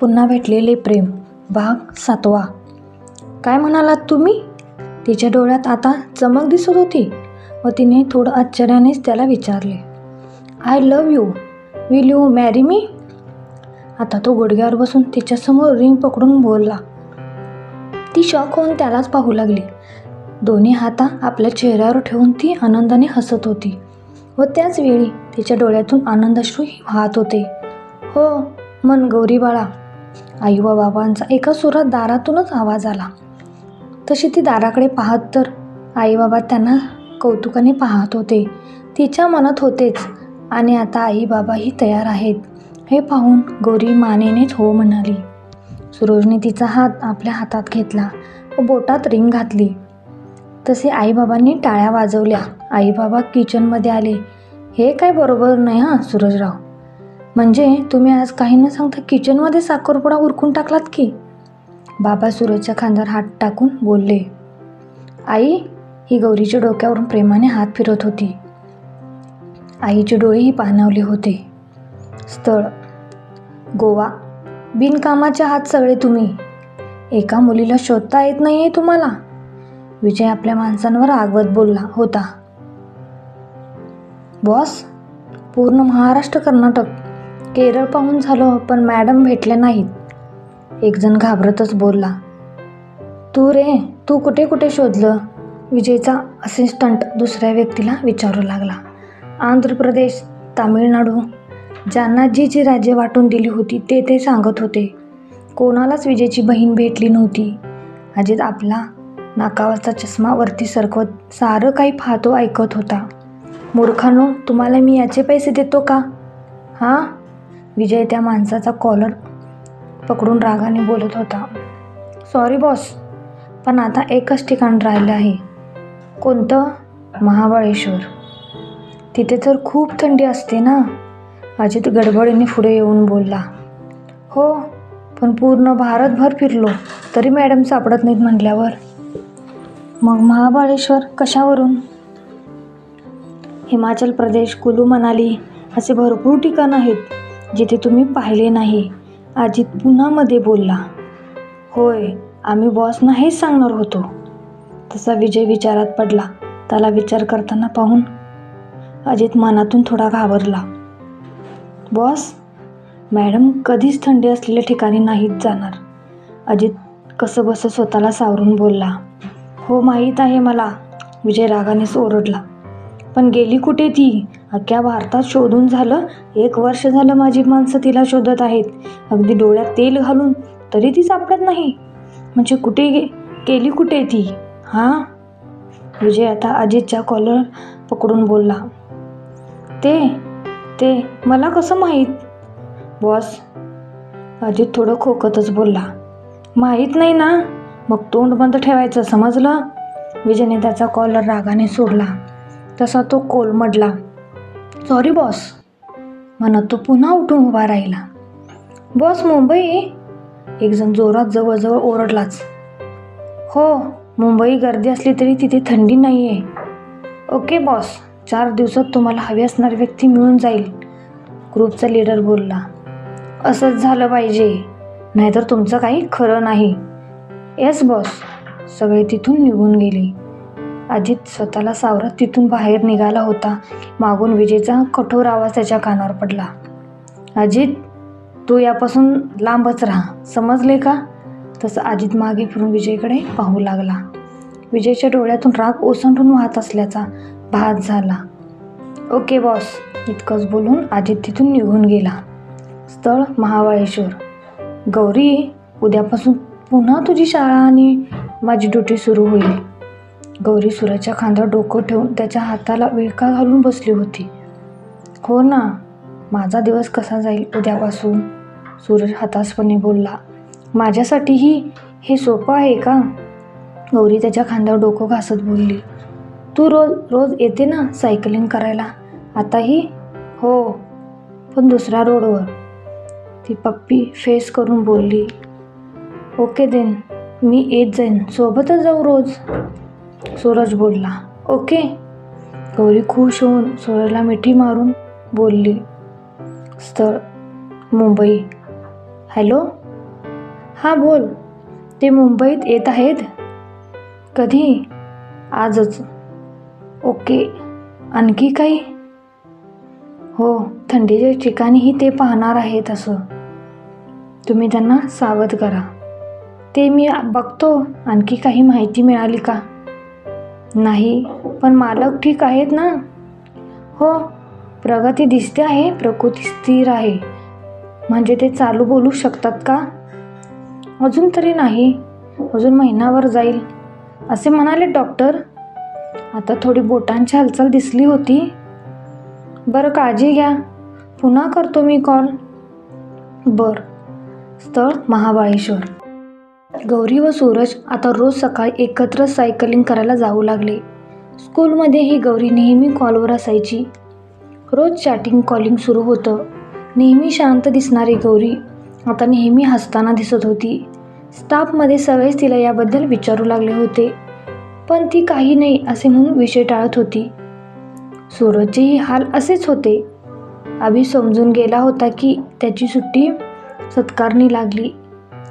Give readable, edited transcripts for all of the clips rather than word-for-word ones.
पुन्हा भेटलेले प्रेम भाग 7. काय म्हणालात तुम्ही? तिच्या डोळ्यात आता चमक दिसत होती व तिने थोडं आश्चर्यानेच त्याला विचारले. I love you, will you marry me? आता तो गुडघ्यावर बसून तिच्यासमोर रिंग पकडून बोलला. ती शॉक होऊन त्यालाच पाहू लागली. दोन्ही हात आपल्या चेहऱ्यावर ठेवून ती आनंदाने हसत होती व त्याच वेळी तिच्या डोळ्यातून आनंदाश्रूही वाहत होते. हो मन गौरी बाळा, आई व बाबांचा एका सुरात दारातूनच आवाज आला. तशी ती दाराकडे पाहत तर आई बाबा त्यांना कौतुकाने पाहत होते. तिच्या मनात होतेच आणि आता आई बाबाही तयार आहेत हे पाहून गौरी मानेनेच हो म्हणाली. सुरोजने तिचा हात आपल्या हातात घेतला व बोटात रिंग घातली. तसे आईबाबांनी टाळ्या वाजवल्या. आईबाबा किचनमध्ये आले. हे काय बरोबर नाही हां सुरजराव, म्हणजे तुम्ही आज काही न सांगता किचनमध्ये साखरपुडा उरकून टाकलात की? बाबा सूरजच्या खांद्यावर हात टाकून बोलले. आई ही गौरीच्या डोक्यावरून प्रेमाने हात फिरत होती. आईचे डोळेही पाणावले होते. स्थळ गोवा. बिनकामाचे आहात सगळे तुम्ही. एका मुलीला शोधता येत नाहीये तुम्हाला? विजय आपल्या माणसांवर आगवत बोलला होता. बॉस, पूर्ण महाराष्ट्र, कर्नाटक, केरळ पाहून झालं पण मॅडम भेटल्या नाहीत. एक जण घाबरतच बोलला. तू कुठे कुठे शोधलं? विजयचा असिस्टंट दुसऱ्या व्यक्तीला विचारू लागला. आंध्र प्रदेश, तामिळनाडू, ज्यांना जी राज्ये वाटून दिली होती ते सांगत होते. कोणालाच विजयची बहीण भेटली नव्हती. अजित आपला नाकावरचा चष्मा वरती सरकवत सारं काही पाहतो ऐकत होता. मूर्खांनो, तुम्हाला मी याचे पैसे देतो का? हां? विजय त्या माणसाचा कॉलर पकडून रागाने बोलत होता. सॉरी बॉस, पण आता एकच ठिकाण राहिलं आहे. कोणतं? महाबळेश्वर. तिथे तर खूप थंडी असते ना? अजित गडबडीने पुढे येऊन बोलला. हो, पण पूर्ण भारतभर फिरलो तरी मॅडम सापडत नाहीत म्हटल्यावर. मग महाबळेश्वर कशावरून? हिमाचल प्रदेश, कुलू मनाली असे भरपूर ठिकाण आहेत जिथे तुम्ही पाहिले नाही. अजित पुन्हा मध्ये बोलला. होय, आम्ही बॉसना हेच सांगणार होतो. तसा विजय विचारात पडला. त्याला विचार करताना पाहून अजित मनातून थोडा घाबरला. बॉस, मॅडम कधीच थंडी असलेल्या ठिकाणी नाहीत जाणार. अजित कसंबसं स्वतःला सावरून बोलला. हो माहीत आहे मला, विजय रागानेच ओरडला. पण गेली कुठे ती? अख्ख्या भारतात शोधून झालं 1 वर्ष झालं माझी माणसं तिला शोधत आहेत. अगदी डोळ्यात तेल घालून तरी ती सापडत नाही. म्हणजे कुठे गेली कुठे ती? हां? विजय आता अजितच्या कॉलर पकडून बोलला. ते मला कसं माहीत? बॉस, अजित थोडं खोकतच बोलला. माहीत नाही ना? मग तोंड बंद ठेवायचं, समजलं? विजयने त्याचा कॉलर रागाने सोडला. तसा तो कोलमडला. सॉरी बॉस म्हणत तो पुन्हा उठून उभा राहिला. बॉस, मुंबई? एक जण जोरात जवळजवळ ओरडलाच. हो, मुंबई गर्दी असली तरी तिथे थंडी नाही आहे. ओके बॉस, 4 दिवसात तुम्हाला हवी असणारी व्यक्ती मिळून जाईल, ग्रुपचा लीडर बोलला. असंच झालं पाहिजे, नाहीतर तुमचं काही खरं नाही. Yes boss. सगळे तिथून निघून गेले. अजित स्वतःला सावरत तिथून बाहेर निघाला होता. मागून विजयचा कठोर आवाज त्याच्या कानावर पडला. अजित, तू यापासून लांबच राहा, समजले का? तसं अजित मागे फिरून विजयकडे पाहू लागला. विजयच्या डोळ्यातून राग ओसंडून वाहत असल्याचा भास झाला. ओके बॉस, इतकंच बोलून अजित तिथून निघून गेला. स्थळ महाबळेश्वर. गौरी, उद्यापासून पुन्हा तुझी शाळा आणि माझी ड्युटी सुरू होईल. गौरी सूरजच्या खांद्यावर डोकं ठेवून त्याच्या हाताला विळखा घालून बसली होती. हो ना, माझा दिवस कसा जाईल उद्यापासून? सूरज हताशपणे बोलला. माझ्यासाठीही हे सोपं आहे का? गौरी त्याच्या खांद्यावर डोकं घासत बोलली. तू रोज येते ना सायकलिंग करायला? आताही? हो, पण दुसऱ्या रोडवर. ती पप्पी फेस करून बोलली. ओके देन, मी येत जाईन, सोबतच जाऊ रोज. सूरज बोलला. ओके. गौरी खुश होऊन सूरजला मिठी मारून बोलली. स्थळ मुंबई. हॅलो, हां बोल. ते मुंबईत येत आहेत? कधी? आजच. ओके. आणखी काही? हो, थंडीच्या ठिकाणीही ते पाहणार आहेत असं. तुम्ही त्यांना सावध करा. ते मी बघतो. आणखी काही माहिती मिळाली का? नाही, पण मालक ठीक आहेत ना? हो, प्रगती दिसते आहे, प्रकृती स्थिर आहे. म्हणजे ते चालू बोलू शकतात का? अजून तरी नाही, अजून महिनाभर जाईल असे म्हणाले डॉक्टर. आता थोडी बोटांची हालचाल दिसली होती. बरं, काळजी घ्या. पुन्हा करतो मी कॉल. बर. स्थळ महाबळेश्वर. गौरी व सूरज आता रोज सकाळी एकत्र सायकलिंग करायला जाऊ लागले. स्कूलमध्येही गौरी नेहमी कॉलवर असायची. रोज चॅटिंग कॉलिंग सुरू होतं. नेहमी शांत दिसणारी गौरी आता नेहमी हसताना दिसत होती. स्टाफमध्ये सगळेच तिला याबद्दल विचारू लागले होते, पण ती काही नाही असे म्हणून विषय टाळत होती. सूरजचेही हाल असेच होते. अभि समजून गेला होता की त्याची सुट्टी सत्कारणी लागली.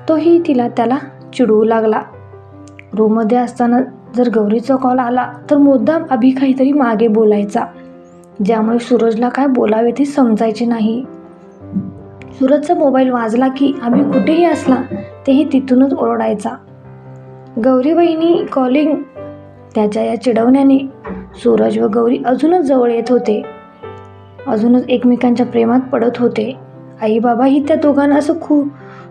तोही त्याला चिडवू लागला. रूममध्ये असताना जर गौरीचा कॉल आला तर मुद्दाम अभि काहीतरी मागे बोलायचा, ज्यामुळे सूरजला काय बोलावे ते समजायचे नाही. सूरजचा मोबाईल वाजला की अभि कुठेही असला तेही तिथूनच ओरडायचा, गौरी वहिनी कॉलिंग. त्याच्या या चिडवण्याने सूरज व गौरी अजूनच जवळ येत होते, अजूनच एकमेकांच्या प्रेमात पडत होते. आई बाबाही त्या दोघांना असं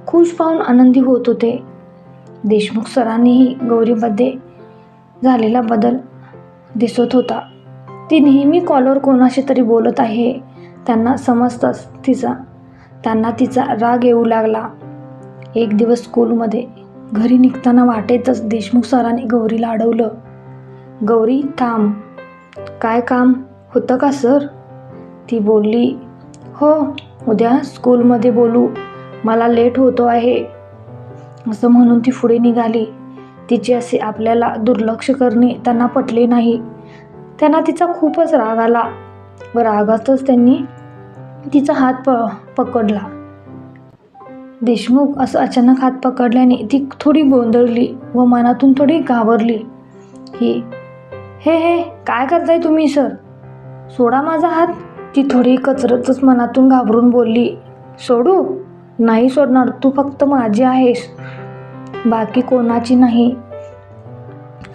खुश पाहून आनंदी होत होते. देशमुख सरांनीही गौरीमध्ये झालेला बदल दिसत होता. ती नेहमी कॉलवर कोणाशी तरी बोलत आहे. त्यांना समजताच त्यांना तिचा राग येऊ लागला. एक दिवस स्कूलमध्ये घरी निघताना वाटेतच देशमुख सरांनी गौरीला अडवलं. गौरी थांब. काय काम होतं का सर? ती बोलली, हो, उद्या स्कूलमध्ये बोलू, मला लेट होतो आहे. असं म्हणून ती पुढे निघाली. तिचे असे आपल्याला दुर्लक्ष करणे त्यांना पटले नाही. त्यांना तिचा खूपच राग आला व रागातच त्यांनी तिचा हात पकडला. देशमुख असं अचानक हात पकडल्याने ती थोडी गोंधळली व मनातून थोडी घाबरली. हे काय करताय तुम्ही सर? सोडा माझा हात. ती थोडी कचरतच मनातून घाबरून बोलली. सोडू? नाही सोडणार. तू फक्त माझी आहेस, बाकी कोणाची नाही.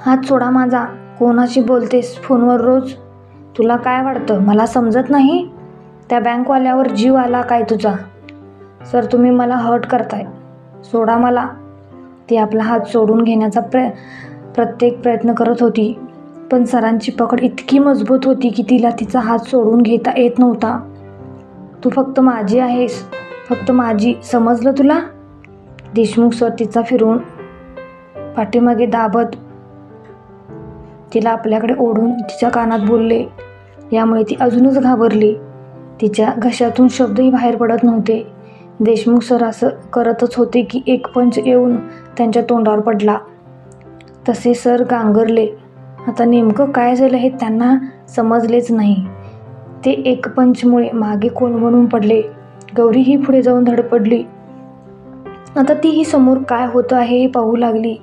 हात सोडा माझा. कोणाशी बोलतेस फोनवर रोज? तुला काय वाटतं मला समजत नाही? त्या बँकवाल्यावर जीव आला काय तुझा? सर, तुम्ही मला हर्ट करताय. सोडा मला. ती आपला हात सोडून घेण्याचा प्रत्येक प्रयत्न करत होती, पण सरांची पकड इतकी मजबूत होती की तिला तिचा हात सोडून घेता येत नव्हता. तू फक्त माझी आहेस, फक्त माझी, समजलं तुला? देशमुख सर तिचा फिरवून पाठीमागे दाबत तिला आपल्याकडे ओढून तिच्या कानात बोलले. यामुळे ती अजूनच घाबरली. तिच्या घशातून शब्दही बाहेर पडत नव्हते. देशमुख सर असं करतच होते की एक पंच येऊन त्यांच्या तोंडावर पडला. तसे सर गांगरले. आता नेमकं काय झालं हे त्यांना समजलेच नाही. ते एक पंचमुळे मागे कोलमडून पडले. गौरी ही पुढे जाऊन धडपडली. आता तीही समोर काय होतं आहे हे पाहू लागली.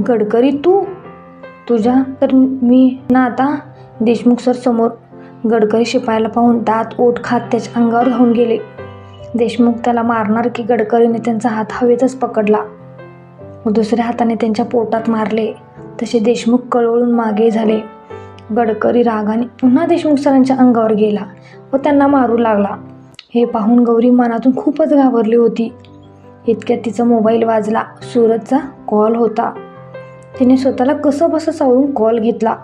गडकरी तुझ्या तर मी ना आता. देशमुख सर समोर गडकरी शिपायाला पाहून दात ओठ खात त्याच्या अंगावर धावून गेले. देशमुख त्याला मारणार की गडकरीने त्यांचा हात हवेतच पकडला व दुसऱ्या हाताने त्यांच्या पोटात मारले. तसे देशमुख कळवळून मागे झाले. गडकरी रागाने पुन्हा देशमुख सरांच्या अंगावर गेला व त्यांना मारू लागला. हे पाहून गौरी मनातून खूपच घाबरली होती. इतक्यात तिचा मोबाईल वाजला. सूरजचा कॉल होता. तिने स्वतःला कसं बसं सावरून कॉल घेतला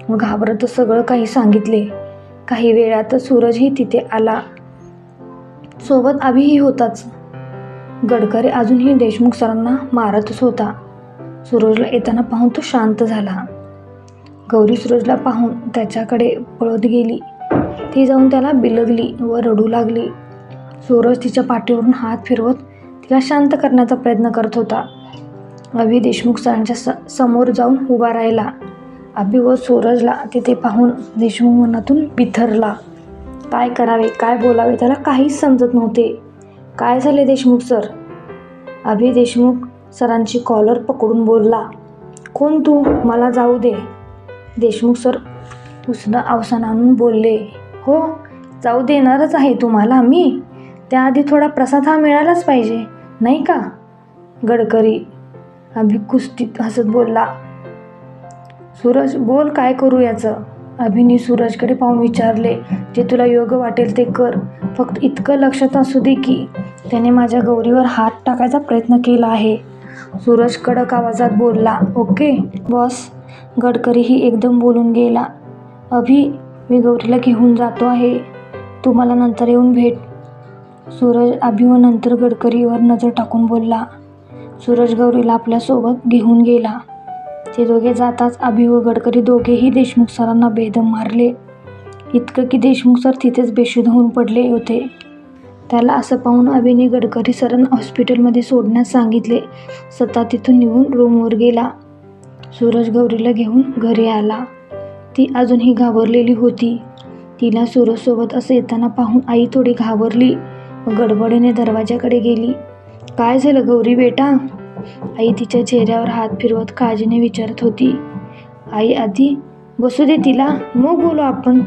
व घाबरत सगळं काही सांगितले. काही वेळातच सूरजही तिथे आला. सोबत अभिही होताच. गडकरी अजूनही देशमुख सरांना मारतच होता. सूरजला येताना पाहून तो शांत झाला. गौरी सूरजला पाहून त्याच्याकडे पळत गेली. ती जाऊन त्याला बिलगली व रडू लागली. सूरज तिच्या पाठीवरून हात फिरवत तिला शांत करण्याचा प्रयत्न करत होता. अभि देशमुख सरांच्या समोर जाऊन उभा राहिला. अभि व सूरजला तिथे पाहून देशमुख मनातून बिथरला. काय करावे, काय बोलावे त्याला काहीच समजत नव्हते. काय झाले देशमुख सर? अभि देशमुख सरांची कॉलर पकडून बोलला, कोण तू? मला जाऊ दे. देशमुख सर उसनं अवसान आणून बोलले, हो जाऊ देणारच आहे तुम्हाला मी. त्याआधी थोडा प्रसाद हा मिळालाच पाहिजे नाही का? गडकरी अभि कुस्तीत हसत बोलला. सूरज बोल काय करू याचं? अभिने सूरजकडे पाहून विचारले. जे तुला योग्य वाटेल ते कर, फक्त इतकं लक्षात असू दे की त्याने माझ्या गौरीवर हात टाकायचा प्रयत्न केला आहे. सूरज कडक आवाजात बोलला. Okay boss. गडकरीही एकदम बोलून गेला. अभि मी गौरीला घेऊन जातो आहे, तू मला नंतर येऊन भेट. सूरज अभि व नंतर गडकरीवर नजर टाकून बोलला. सूरज गौरीला आपल्यासोबत घेऊन गेला. ते दोघे जाताच अभि व गडकरी दोघेही देशमुख सरांना बेदम मारले. इतकं की देशमुख सर तिथेच बेशुद्ध होऊन पडले होते. त्याला असं पाहून अभिने गडकरी सरांना हॉस्पिटलमध्ये सोडण्यास सांगितले. स्वतः तिथून निघून रूमवर गेला. सूरज गौरीला घेऊन घरी आला. ती अजूनही घाबरलेली होती. तिला सूरजसोबत असं येताना पाहून आई थोडी घाबरली व गडबडीने दरवाजाकडे गेली. काय झालं गौरी बेटा? आई तिच्या चेहऱ्यावर हात फिरवत काळजीने विचारत होती. आई आधी बसू दे तिला, मग बोलू आपण.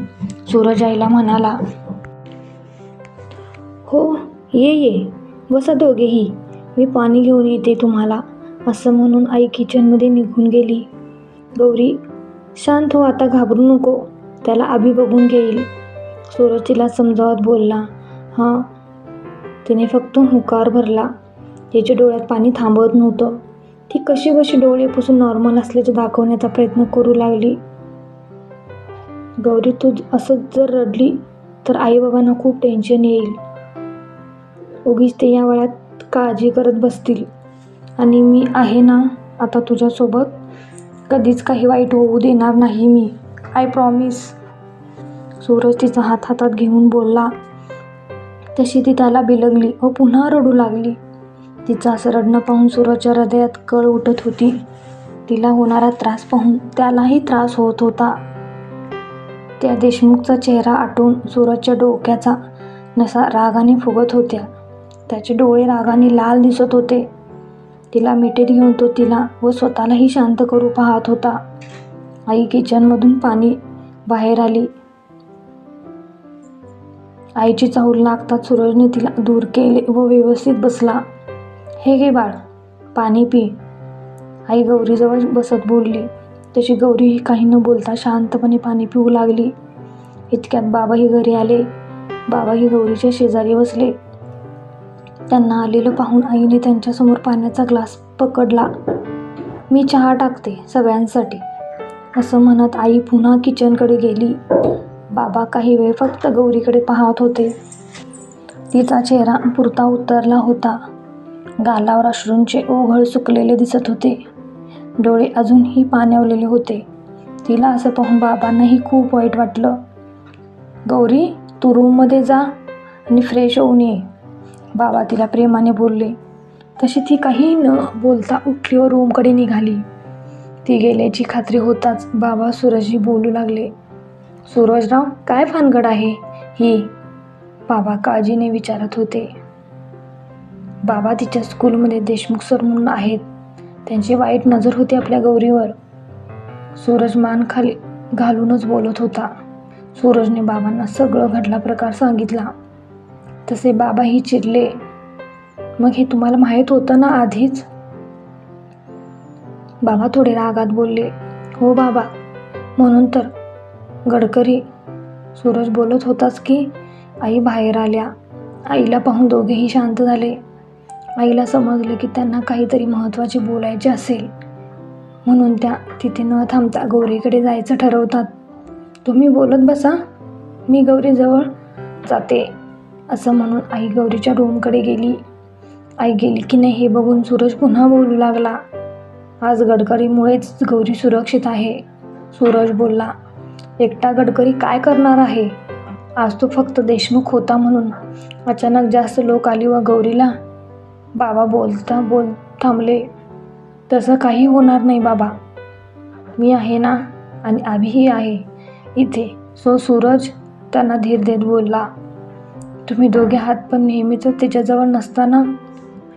सूरज आईला म्हणाला. हो ये बसा दोघेही, मी पाणी घेऊन येते तुम्हाला. असं म्हणून आई किचनमध्ये निघून गेली. गौरी शांत हो, आता घाबरू नको, त्याला अभि बघून घेईल. सूरज तिला समजावत बोलला. हां. तिने फक्त हुंकार भरला. तिच्या डोळ्यात पाणी थांबत नव्हतं. ती कशी बशी डोळे पुसून नॉर्मल असल्याचे दाखवण्याचा प्रयत्न करू लागली. गौरी तू असंच जर रडली तर आईबाबांना खूप टेन्शन येईल. उगीच ते या वयात काळजी करत बसतील. आणि मी आहे ना आता तुझ्यासोबत, कधीच काही वाईट होऊ देणार नाही मी, आय प्रॉमिस. सूरज तिचा हात हातात घेऊन बोलला. तशी ती त्याला बिलगली व पुन्हा रडू लागली. तिचं असं रडणं पाहून सूरजच्या हृदयात कळ उठत होती. तिला होणारा त्रास पाहून त्यालाही त्रास होत होता. त्या देशमुखचा चेहरा आठवून सूरजच्या डोक्याचा नसा रागाने फुगत होत्या. त्याचे डोळे रागाने लाल दिसत होते. तिला मिठीत घेऊन तो तिला व स्वतःलाही शांत करू पाहत होता. आई किचनमधून पाणी बाहेर आली. आईची चाहूल लागताच सूरजने तिला दूर केले व व्यवस्थित बसला. हे घे बाळ, पाणी पी. आई गौरीजवळ बसत बोलली. तशी गौरीही काही न बोलता शांतपणे पाणी पिऊ लागली. इतक्यात बाबाही घरी आले. बाबाही गौरीच्या शेजारी बसले. त्यांना आलेलं पाहून आईने त्यांच्यासमोर पाण्याचा ग्लास पकडला. मी चहा टाकते सगळ्यांसाठी, असं म्हणत आई पुन्हा किचनकडे गेली. बाबा काही वेळ फक्त गौरीकडे पाहत होते. तिचा चेहरा पुरता उतरला होता. गालावर अश्रूंचे ओघळ सुकलेले दिसत होते. डोळे अजूनही पाण्यावलेले होते. तिला असं पाहून बाबांनाही खूप वाईट वाटलं. गौरी तू रूममध्ये जा आणि फ्रेश होऊन ये, बाबा तिला प्रेमाने बोलले. तशी ती काही न बोलता उठली व रूमकडे निघाली. ती गेल्याची खात्री होताच बाबा सूरजशी बोलू लागले. सूरजराव काय भानगड आहे ही? बाबा काळजीने विचारत होते. बाबा तिच्या स्कूलमध्ये देशमुख सर म्हणून आहेत, त्यांची वाईट नजर होती आपल्या गौरीवर. सूरज मान खाली घालूनच बोलत होता. सूरजने बाबांना सगळं घडला प्रकार सांगितला. तसे बाबाही चिडले. मग हे तुम्हाला माहीत होतं ना आधीच? बाबा थोडे रागात बोलले. हो बाबा, म्हणून तर. गडकरी सूरज बोलत होताच की आई बाहेर आल्या. आईला पाहून दोघेही शांत झाले. आईला समजलं की त्यांना काहीतरी महत्त्वाचे बोलायचे असेल, म्हणून त्या तिथे न थांबता गौरीकडे जायचं ठरवतात. तुम्ही बोलत बसा, मी गौरीजवळ जाते, असं म्हणून आई गौरीच्या रूमकडे गेली. आई गेली की नाही हे बघून सूरज पुन्हा बोलू लागला. आज गडकरीमुळेच गौरी सुरक्षित आहे, सूरज बोलला. एकटा गडकरी काय करणार आहे? आज तो फक्त देशमुख होता म्हणून अचानक जास्त लोक आली व गौरीला. बाबा बोल थांबले. तसं काही होणार नाही बाबा, मी आहे ना आणि अभिही आहे इथे. सूरज त्यांना धीर देत बोलला. तुम्ही दोघे आहात पण नेहमीच त्याच्याजवळ नसताना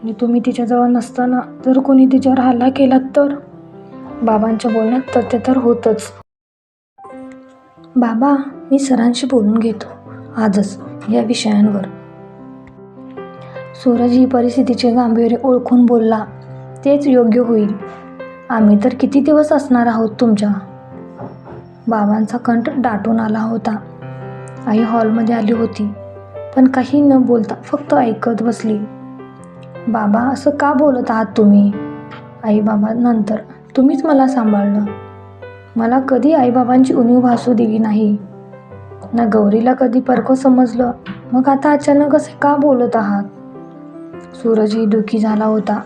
आणि तुम्ही तिच्याजवळ नसताना जर कोणी तिच्यावर हल्ला केला तर? बाबांच्या बोलण्यात तथ्य तर होतंच. बाबा, मी सरांशी बोलून घेतो आजच या विषयांवर. सूरज ही परिस्थितीचे गांभीर्य ओळखून बोलला. तेच योग्य होईल. आम्ही तर किती दिवस असणार आहोत तुमच्या? बाबांचा कंठ दाटून आला होता. आई हॉलमध्ये आली होती, पण काही न बोलता फक्त ऐकत बसली. बाबा, असं का बोलत आहात तुम्ही? आई बाबा नंतर तुम्हीच मला सांभाळलं. मला कधी आईबाबांची उणीव भासू दिली नाही ना. गौरीला कधी परको समजलं. मग आता अचानक असे का बोलत आहात? सूरजही दुःखी झाला होता.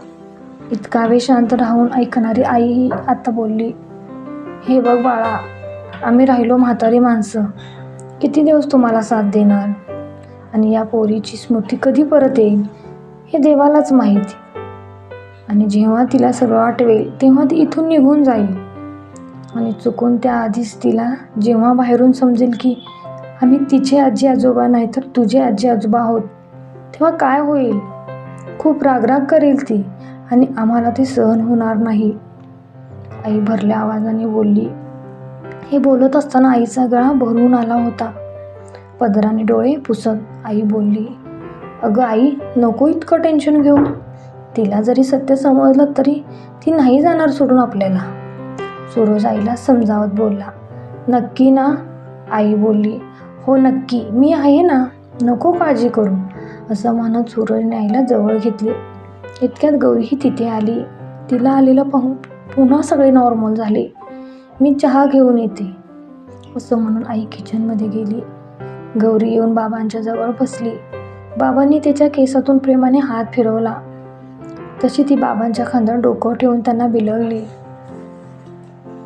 इतका वेळ शांत राहून ऐकणारी आईही आता बोलली, हे बघ बाळा, आम्ही राहिलो म्हातारी माणसं. किती दिवस तुम्हाला साथ देणार? आणि या पोरीची स्मृती कधी परत येईल हे देवालाच माहिती. आणि जेव्हा तिला सगळं आठवेल तेव्हा ती इथून निघून जाईल. आणि चुकून त्याआधीच तिला जेव्हा बाहेरून समजेल की आम्ही तिचे आजी आजोबा नाही तर तुझे आजी आजोबा आहोत, तेव्हा काय होईल? खूप रागराग करेल ती आणि आम्हाला ते सहन होणार नाही. आई भरल्या आवाजाने बोलली. हे बोलत असताना आईचा गळा भरून आला होता. पदराने डोळे पुसत आई बोलली, अगं आई, नको इतकं टेन्शन घेऊ. तिला जरी सत्य समजलं तरी ती नाही जाणार सोडून आपल्याला. सूरज आईला समजावत बोलला. नक्की ना? आई बोलली. हो नक्की, मी आहे ना, नको काळजी करू. असं म्हणत सूरजने आईला जवळ घेतले. इतक्यात गौरीही तिथे आली. तिला आलेलं पाहून पुन्हा सगळे नॉर्मल झाले. मी चहा घेऊन येते असं म्हणून आई किचनमध्ये गेली. गौरी येऊन बाबांच्या जवळ बसली. बाबांनी तिच्या केसातून प्रेमाने हात फिरवला. तशी ती बाबांच्या खांद्यावर डोकं ठेवून त्यांना बिलगली.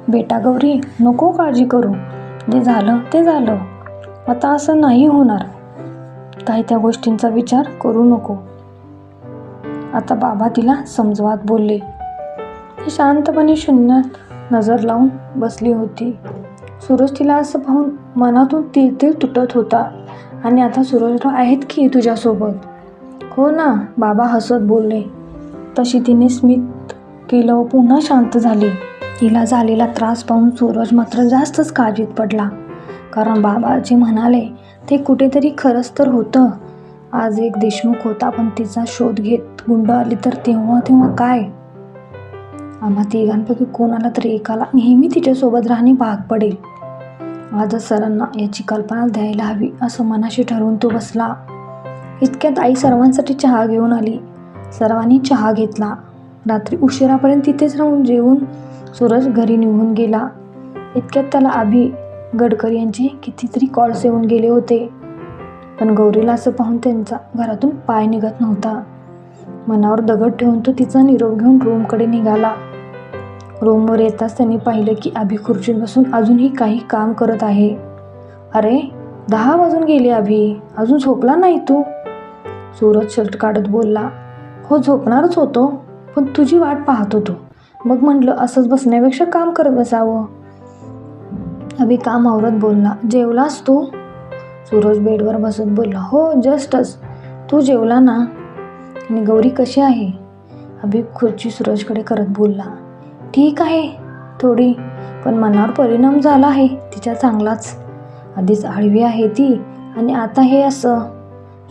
बेटा गौरी, नको काळजी करू. जे झालं ते झालं. आता असं नाही होणार. काही त्या गोष्टींचा विचार करू नको. आता बाबा तिला समजवत बोलले. ती शांतपणे शून्यात नजर लावून बसली होती. सूरज तिला असं पाहून मनातून तीळ तुटत होता. आणि आता सूरजराव आहेत की तुझ्यासोबत? हो ना, बाबा हसत बोलले. तशी तिने स्मित केलं व पुन्हा शांत झाली. तिला झालेला त्रास पाहून सूरज मात्र जास्तच काळजीत पडला. कारण बाबा जे म्हणाले ते कुठेतरी खरंच तर होतं. आज एक देशमुख होता, पण तिचा शोध घेत गुंड आली तर तेव्हा काय? आम्हा तिघांपैकी कोणाला तरी एकाला नेहमी तिच्यासोबत राहणे भाग पडेल. आजच सरांना याची कल्पना द्यायला हवी असं मनाशी ठरवून तो बसला. इतक्यात आई सर्वांसाठी चहा घेऊन आली. सर्वांनी चहा घेतला. रात्री उशिरापर्यंत तिथेच राहून जेवून सूरज घरी निघून गेला. इतक्यात त्याला अभि गडकरी यांचे कितीतरी कॉल्स येऊन गेले होते. पण गौरीला असं पाहून त्यांचा घरातून पाय निघत नव्हता. मनावर दगड ठेवून तो तिचा निरोप घेऊन रूमकडे निघाला. रूमवर येताच त्यांनी पाहिलं की अभि खुर्चीत बसून अजूनही काही काम करत आहे. अरे, 10 वाजून गेले अभि, अजून झोपला नाही तू? सूरज शर्ट काढत बोलला. हो, झोपणारच होतो, पण तुझी वाट पाहत होतो. मग म्हटलं असंच बसण्यापेक्षा काम करत बसावं. अभि काम आवरत बोलला. जेवलास तू? सूरज बेडवर बसत बोलला. हो, जस्टच. तू जेवला ना? आणि गौरी कशी आहे? अभि खुर्ची सूरजकडे करत बोलला. ठीक आहे थोडी, पण मनावर परिणाम झाला आहे तिच्या चांगलाच. आधीच आळवी आहे ती आणि आता हे असं.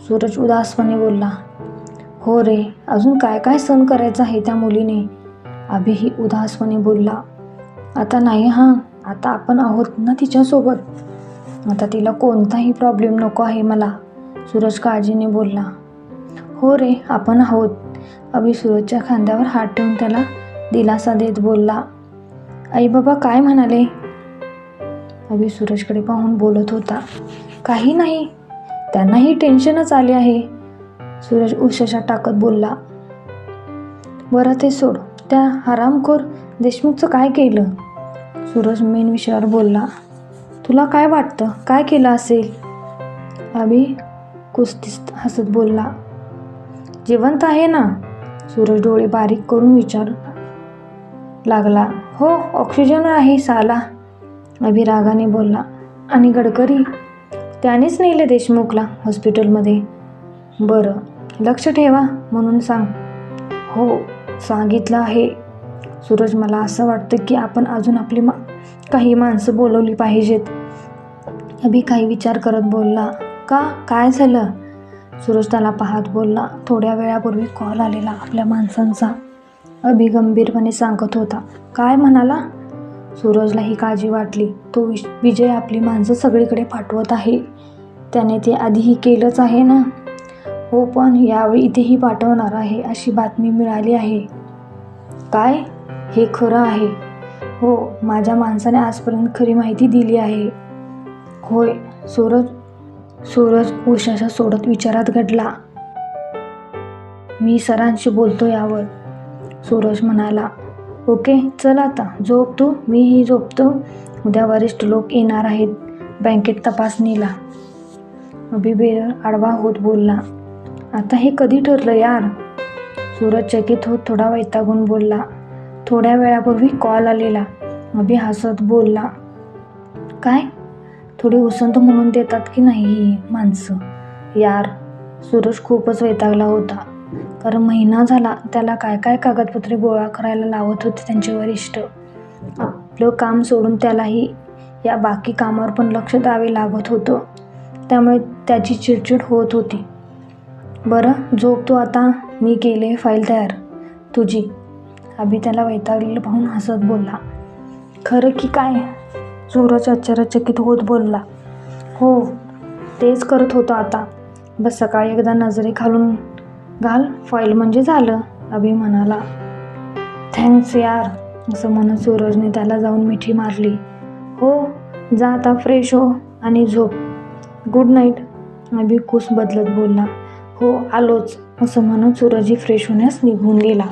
सूरज उदासपणे बोलला. हो रे, अजून काय काय सहन करायचं आहे त्या मुलीने? अभिही उदासपणे बोलला. आता नाही हां, आता आपण आहोत ना तिच्यासोबत. आता तिला कोणताही प्रॉब्लेम नको आहे मला. सूरज काळजीने बोलला. हो रे, आपण आहोत. अभि सूरजच्या खांद्यावर हात ठेवून त्याला दिलासा देत बोलला. आई बाबा काय म्हणाले? अभि सूरजकडे पाहून बोलत होता. काही नाही, त्यांनाही टेन्शनच आले आहे. सूरज उशाशा टाकत बोलला. बरं ते सोड, त्या हरामखोर देशमुखचं काय केलं? सूरज मेन विषयावर बोलला. तुला काय वाटतं, काय केलं असेल? अभि कुस्तीस हसत बोलला. जिवंत आहे ना? सूरज डोळे बारीक करून विचार लागला. हो, ऑक्सिजन आहे साला. अभि रागाने बोलला. आणि गडकरी? त्यानेच नेले देशमुखला हॉस्पिटलमध्ये. बरं, लक्ष ठेवा म्हणून सांग. हो, सांगितलं आहे. सूरज, मला असं वाटतं की आपण अजून आपली काही माणसं बोलवली पाहिजेत. अभि काही विचार करत बोलला. का? काय झालं? सूरज त्याला पाहत बोलला. थोड्या वेळापूर्वी कॉल आलेला आपल्या माणसांचा. अभि गंभीरपणे सांगत होता. काय म्हणाला? सूरजला ही काळजी वाटली. तो विजय आपली माणसं सगळीकडे पाठवत आहे. त्याने ते आधीही केलंच आहे ना. हो, पण यावेळी इथेही पाठवणार आहे अशी बातमी मिळाली आहे. काय? हे खरं आहे? हो, माझ्या माणसाने आजपर्यंत खरी माहिती दिली आहे. होय. सूरज उशाशा सोडत विचारात घडला. मी सरांशी बोलतो यावर, सूरज म्हणाला. ओके, चल आता झोप तू, मीही झोपतो. उद्या वरिष्ठ लोक येणार आहेत बँकेत तपासणीला. अभि बेरर आडवा होत बोलला. आता हे कधी ठरलं यार? सूरज चकित होत थोडा वैतागून बोलला. थोड्या वेळापूर्वी कॉल आलेला. अभि हसत बोलला. काय? थोडी उसंत म्हणून देतात की नाही ही माणसं यार. सूरज खूपच वैतागला होता. कारण महिना झाला त्याला काय काय कागदपत्रे गोळा करायला लावत होते त्यांचे वरिष्ठ. आपलं काम सोडून त्यालाही या बाकी कामावर पण लक्ष द्यावे लागत होतं. त्यामुळे त्याची चिडचिड होत होती. बरं, झोप तू आता, मी केले फाईल तयार तुझी. अभि त्याला वैतागलेलं पाहून हसत बोलला. खरं की काय? सूरज आश्चर्यचकित होत बोलला. हो, तेच करत होतो आता. बस सकाळी एकदा नजरे घाल फाईल म्हणजे झालं, अभि म्हणाला. थँक्स यार, असं म्हणत सूरजने त्याला जाऊन मिठी मारली. हो, जा आता फ्रेश हो आणि झोप. गुड नाईट, अभि कुस बदलत बोलला. हो, आलोच, असं म्हणत सूरजही फ्रेश होण्यास निघून गेला.